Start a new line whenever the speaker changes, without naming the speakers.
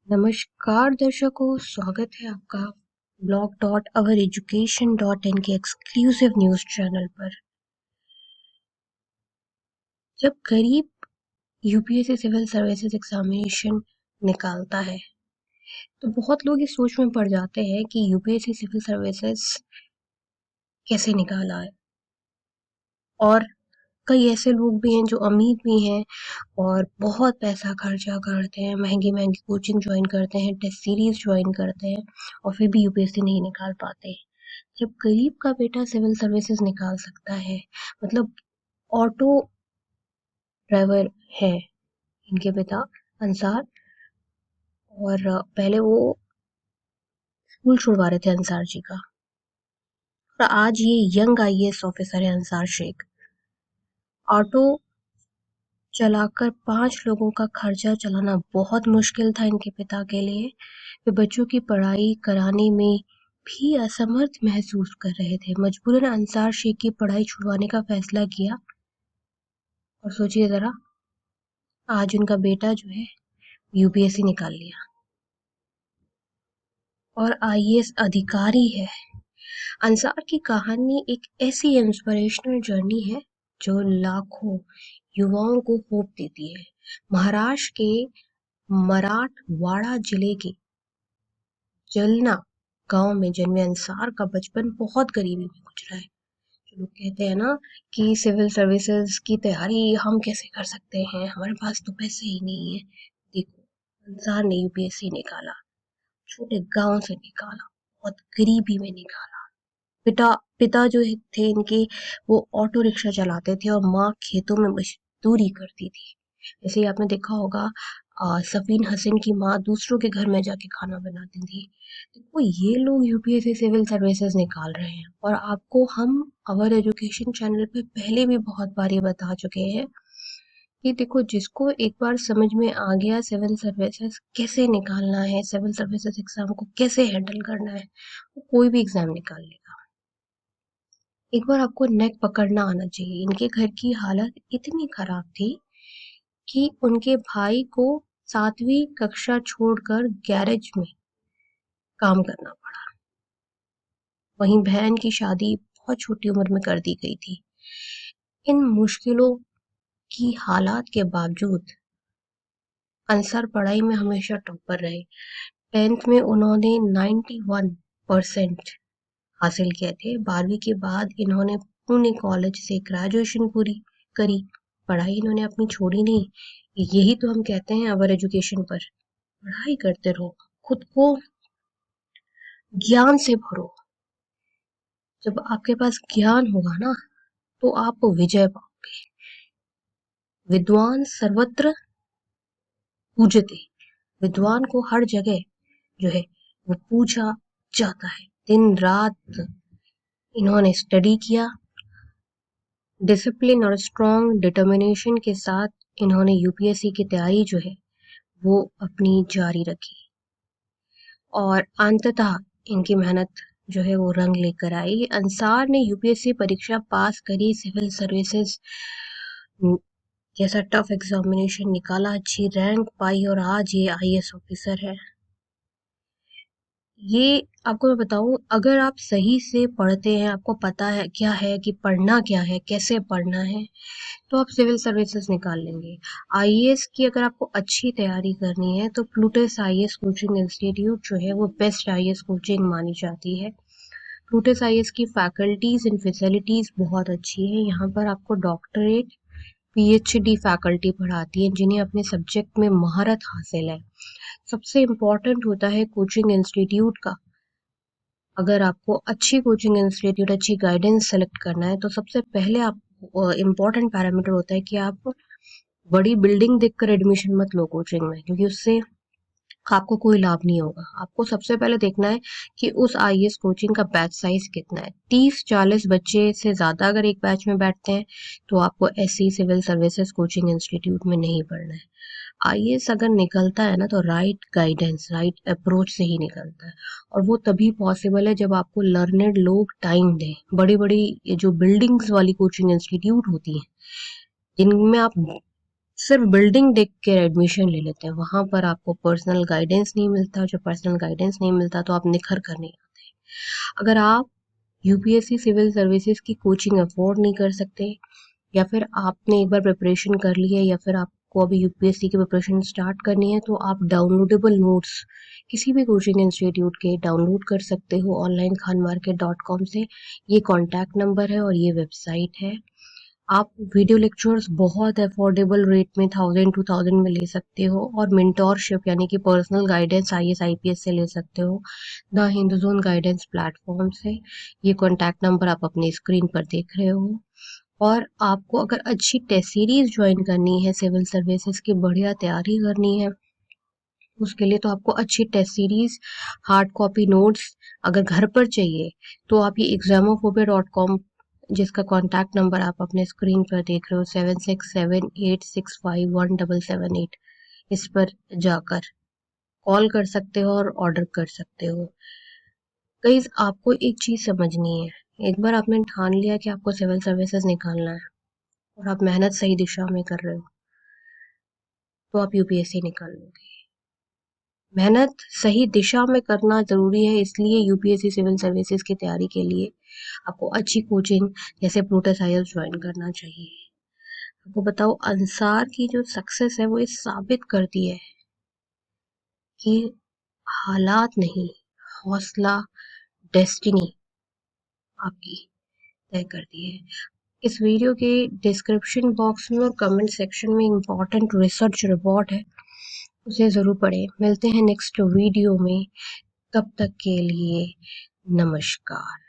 नमस्कार दर्शकों, स्वागत है आपका blog.oureducation.in के एक्सक्लूसिव न्यूज चैनल पर। जब गरीब यूपीएससी सिविल सर्विसेज एग्जामिनेशन निकालता है तो बहुत लोग इस सोच में पड़ जाते हैं कि यूपीएससी सिविल सर्विसेज कैसे निकाला है। और कई ऐसे लोग भी हैं जो अमीर भी हैं और बहुत पैसा खर्चा करते हैं, महंगी महंगी कोचिंग ज्वाइन करते हैं, टेस्ट सीरीज ज्वाइन करते हैं और फिर भी यूपीएससी नहीं निकाल पाते। जब गरीब का बेटा सिविल सर्विसेज निकाल सकता है, मतलब ऑटो ड्राइवर है इनके पिता अंसार, और पहले वो स्कूल छुड़वा रहे थे अंसार जी का, और आज ये यंग आईएएस ऑफिसर है अंसार शेख। ऑटो चलाकर 5 लोगों का खर्चा चलाना बहुत मुश्किल था इनके पिता के लिए। वे बच्चों की पढ़ाई कराने में भी असमर्थ महसूस कर रहे थे। मजबूरन अंसार शेख की पढ़ाई छुड़वाने का फैसला किया। और सोचिए जरा, आज उनका बेटा जो है यूपीएससी निकाल लिया और आईएएस अधिकारी है। अंसार की कहानी एक ऐसी इंस्पिरेशनल जर्नी है जो लाखों युवाओं को होप देती है। महाराष्ट्र के मराठवाड़ा जिले के जलना गांव में जन्मे अंसार का बचपन बहुत गरीबी में गुजरा है। जो लोग कहते हैं ना कि सिविल सर्विसेज की तैयारी हम कैसे कर सकते हैं, हमारे पास तो पैसे ही नहीं है। देखो, अंसार ने यूपीएससी निकाला, छोटे गांव से निकाला, बहुत गरीबी में निकाला। पिता जो थे इनके, वो ऑटो रिक्शा चलाते थे और माँ खेतों में मजदूरी करती थी। जैसे आपने देखा होगा, सफीन हसन की माँ दूसरों के घर में जाके खाना बनाती थी। देखो, ये लोग यूपीएससी सिविल सर्विसेज निकाल रहे हैं और आपको हम अवर एजुकेशन चैनल पे पहले भी बहुत बार ये बता चुके हैं कि देखो, जिसको एक बार समझ में आ गया सिविल सर्विसेज कैसे निकालना है, सिविल सर्विसेज एग्जाम को कैसे हैंडल करना है, वो कोई भी एग्जाम निकाल लेगा। एक बार आपको नेक पकड़ना आना चाहिए। इनके घर की हालत इतनी खराब थी कि उनके भाई को 7वीं कक्षा छोड़कर गैरेज में काम करना पड़ा। वहीं बहन की शादी बहुत छोटी उम्र में कर दी गई थी। इन मुश्किलों की हालात के बावजूद अंसार पढ़ाई में हमेशा टॉपर रहे। 10th में उन्होंने 91% हासिल किए थे। 12वीं के बाद इन्होंने पुणे कॉलेज से ग्रेजुएशन पूरी करी। पढ़ाई इन्होंने अपनी छोड़ी नहीं। यही तो हम कहते हैं अवर एजुकेशन पर, पढ़ाई करते रहो, खुद को ज्ञान से भरो। जब आपके पास ज्ञान होगा ना तो आप विजय पाओगे। विद्वान सर्वत्र पूजते, विद्वान को हर जगह जो है वो पूछा जाता है। दिन रात इन्होंने स्टडी किया, डिसिप्लिन और स्ट्रॉन्ग डिटर्मिनेशन के साथ इन्होंने यूपीएससी की तैयारी जो है वो अपनी जारी रखी और अंततः इनकी मेहनत जो है वो रंग लेकर आई। अंसार ने यूपीएससी परीक्षा पास करी, सिविल सर्विसेज जैसा टफ एग्जामिनेशन निकाला, अच्छी रैंक पाई और आज ये आईएएस ऑफिसर है। ये आपको मैं बताऊं, अगर आप सही से पढ़ते हैं, आपको पता है क्या है कि पढ़ना क्या है, कैसे पढ़ना है, तो आप सिविल सर्विसेज निकाल लेंगे। आईएएस की अगर आपको अच्छी तैयारी करनी है तो प्लूटस आईएएस कोचिंग इंस्टीट्यूट जो है वो बेस्ट आईएएस कोचिंग मानी जाती है। प्लूटस आईएएस की फैकल्टीज एंड फैसिलिटीज बहुत अच्छी है। यहाँ पर आपको डॉक्टरेट, पीएचडी फैकल्टी पढ़ाती है जिन्हें अपने सब्जेक्ट में महारत हासिल है। सबसे इम्पोर्टेंट होता है कोचिंग इंस्टीट्यूट का। अगर आपको अच्छी कोचिंग इंस्टीट्यूट, अच्छी गाइडेंस सेलेक्ट करना है तो सबसे पहले आप इम्पोर्टेंट पैरामीटर होता है कि आप बड़ी बिल्डिंग देखकर एडमिशन मत लो कोचिंग में, क्योंकि उससे आपको कोई लाभ नहीं होगा। आपको सबसे पहले देखना है कि उस आईएएस कोचिंग का बैच साइज कितना है। 30-40 बच्चे से ज्यादा अगर एक बैच में बैठते हैं तो आपको ऐसी सिविल सर्विसेज कोचिंग इंस्टीट्यूट में नहीं पढ़ना है। आईएएस अगर निकलता है ना तो राइट गाइडेंस, राइट अप्रोच से ही निकलता है, और वो तभी पॉसिबल है जब आपको लर्नेड लोग टाइम दें। बड़ी बड़ी ये जो बिल्डिंग्स वाली कोचिंग इंस्टीट्यूट होती हैं जिनमें आप सिर्फ बिल्डिंग देख के एडमिशन ले लेते हैं, वहां पर आपको पर्सनल गाइडेंस नहीं मिलता। जो पर्सनल गाइडेंस नहीं मिलता तो आप निखर कर नहीं आते। अगर आप यूपीएससी सिविल सर्विसेज की कोचिंग अफोर्ड नहीं कर सकते, या फिर आपने एक बार प्रिपरेशन कर ली है, या फिर आपको अभी यूपीएससी की प्रिपरेशन स्टार्ट करनी है, तो आप डाउनलोडेबल नोट्स किसी भी कोचिंग इंस्टीट्यूट के डाउनलोड कर सकते हो ऑनलाइन khanmarket.com से। ये कॉन्टैक्ट नंबर है और ये वेबसाइट है। आप वीडियो लेक्चर्स बहुत अफोर्डेबल रेट में 1000-2000 में ले सकते हो, और मेंटोरशिप यानी कि पर्सनल गाइडेंस आईएएस आईपीएस से ले सकते हो द हिंदुज़ोन गाइडेंस प्लेटफॉर्म से। ये कॉन्टैक्ट नंबर आप अपनी स्क्रीन पर देख रहे हो। और आपको अगर अच्छी टेस्ट सीरीज ज्वाइन करनी है, सिविल सर्विसेज की बढ़िया तैयारी करनी है, उसके लिए तो आपको अच्छी test series, hard copy notes अगर घर पर चाहिए, तो आप ये examophobia.com, जिसका कॉन्टैक्ट नंबर आप अपने स्क्रीन पर देख रहे हो 7678651778, इस पर जाकर कॉल कर सकते हो और ऑर्डर कर सकते हो। गाइस, आपको एक चीज समझनी है, एक बार आपने ठान लिया कि आपको सिविल सर्विसेज निकालना है और आप मेहनत सही दिशा में कर रहे हो, तो आप यूपीएससी निकाल लोगे। मेहनत सही दिशा में करना जरूरी है, इसलिए यूपीएससी सिविल सर्विसेज की तैयारी के लिए आपको अच्छी कोचिंग जैसे प्रोटेस आईएएस ज्वाइन करना चाहिए। आपको बताओ, अंसार की जो सक्सेस है वो ये साबित करती है कि हालात नहीं, हौसला डेस्टिनी आपकी तय करती है। इस वीडियो के डिस्क्रिप्शन बॉक्स में और कमेंट सेक्शन में इम्पोर्टेंट रिसर्च रिपोर्ट है, उसे ज़रूर पढ़ें। मिलते हैं नेक्स्ट वीडियो में, तब तक के लिए नमस्कार।